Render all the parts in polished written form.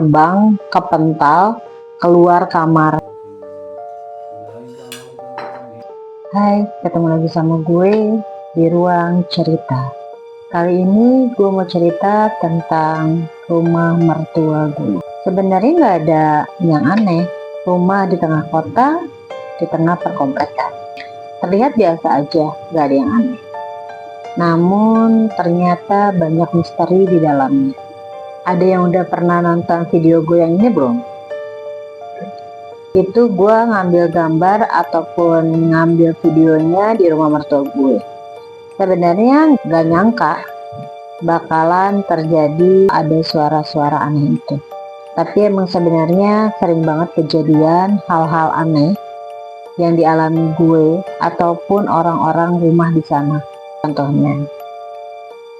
terbang, kepental, keluar kamar. Hai, ketemu lagi sama gue di ruang cerita. Kali ini gue mau cerita tentang rumah mertua gue. Sebenarnya nggak ada yang aneh, rumah di tengah kota, di tengah perkomplakan. Terlihat biasa aja, nggak ada yang aneh. Namun ternyata banyak misteri di dalamnya. Ada yang udah pernah nonton video gue yang ini belum? Itu gue ngambil gambar ataupun ngambil videonya di rumah mertua gue. Sebenarnya gak nyangka bakalan terjadi ada suara-suara aneh itu. Tapi emang sebenarnya sering banget kejadian hal-hal aneh yang dialami gue ataupun orang-orang rumah di sana. Contohnya,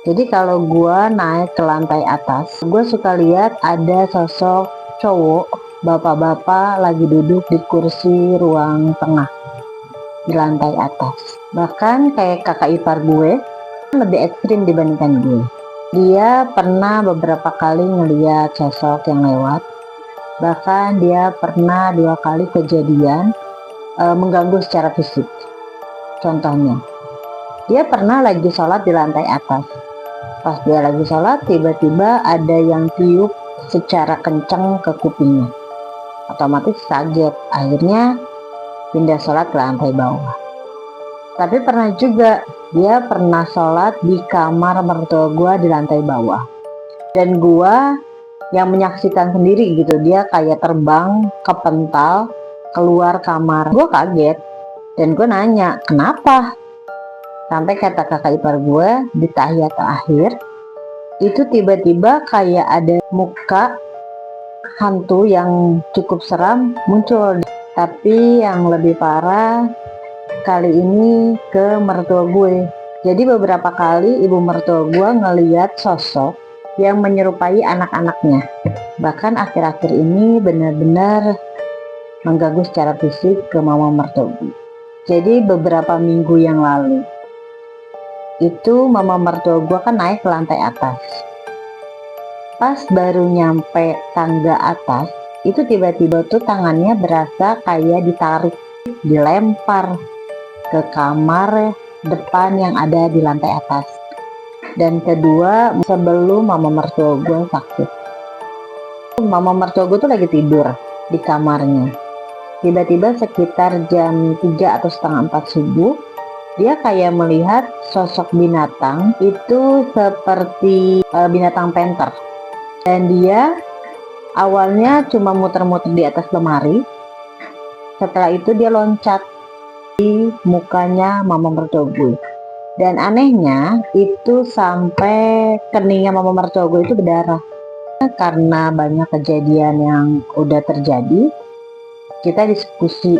jadi kalau gue naik ke lantai atas, gue suka lihat ada sosok cowok, bapak-bapak lagi duduk di kursi ruang tengah di lantai atas. Bahkan kayak kakak ipar gue, lebih ekstrim dibandingkan gue. Dia pernah beberapa kali ngeliat sosok yang lewat. Bahkan dia pernah 2 kali kejadian mengganggu secara fisik. Contohnya, dia pernah lagi sholat di lantai atas. Pas dia lagi sholat, tiba-tiba ada yang tiup secara kencang ke kupingnya. Otomatis kaget, akhirnya pindah sholat ke lantai bawah. Tapi pernah juga, dia pernah sholat di kamar mertua gue di lantai bawah. Dan gue yang menyaksikan sendiri gitu, dia kayak terbang, kepental, keluar kamar. Gue kaget, dan gue nanya, kenapa? Sampai kata kakak ipar gue di tahiyat akhir, itu tiba-tiba kayak ada muka hantu yang cukup seram muncul. Tapi yang lebih parah kali ini ke mertua gue. Jadi beberapa kali ibu mertua gue ngeliat sosok yang menyerupai anak-anaknya. Bahkan akhir-akhir ini benar-benar mengganggu secara fisik ke mama mertua gue. Jadi beberapa minggu yang lalu itu mama mertua gue kan naik ke lantai atas. Pas baru nyampe tangga atas, itu tiba-tiba tuh tangannya berasa kayak ditarik, dilempar ke kamar depan yang ada di lantai atas. Dan kedua, sebelum mama mertua gue sakit. Mama mertua gue tuh lagi tidur di kamarnya. Tiba-tiba sekitar jam 3 atau setengah 4 subuh, dia kayak melihat sosok binatang itu seperti binatang panther. Dan dia awalnya cuma muter-muter di atas lemari. Setelah itu dia loncat di mukanya mama mertua gue. Dan anehnya itu sampai keningnya mama mertua gue itu berdarah. Karena banyak kejadian yang udah terjadi, kita diskusi.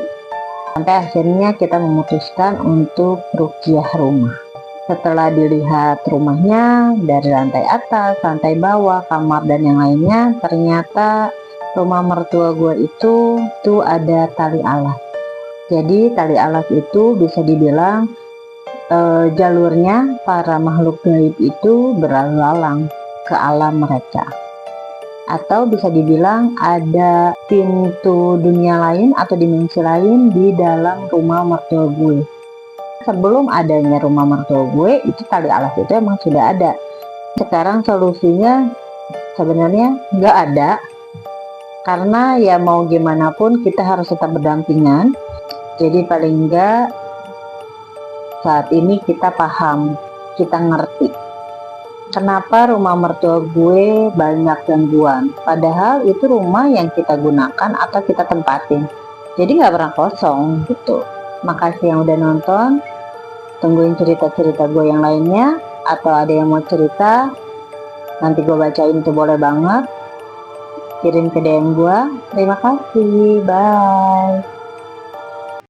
Sampai akhirnya kita memutuskan untuk ruqyah rumah. Setelah dilihat rumahnya dari lantai atas, lantai bawah, kamar dan yang lainnya, ternyata rumah mertua gue itu ada tali alas. Jadi tali alas itu bisa dibilang jalurnya para makhluk gaib itu berlalu lalang ke alam mereka. Atau bisa dibilang ada pintu dunia lain atau dimensi lain di dalam rumah mertua gue. Sebelum adanya rumah mertua gue, itu tali alas itu emang sudah ada. Sekarang solusinya sebenarnya nggak ada, karena ya mau gimana pun kita harus tetap berdampingan. Jadi paling enggak saat ini kita paham, kita ngerti kenapa rumah mertua gue banyak gangguan. Padahal itu rumah yang kita gunakan atau kita tempatin. Jadi nggak pernah kosong gitu. Makasih yang udah nonton. Tungguin cerita-cerita gue yang lainnya. Atau ada yang mau cerita, nanti gue bacain itu boleh banget. Kirim ke DM gue. Terima kasih. Bye.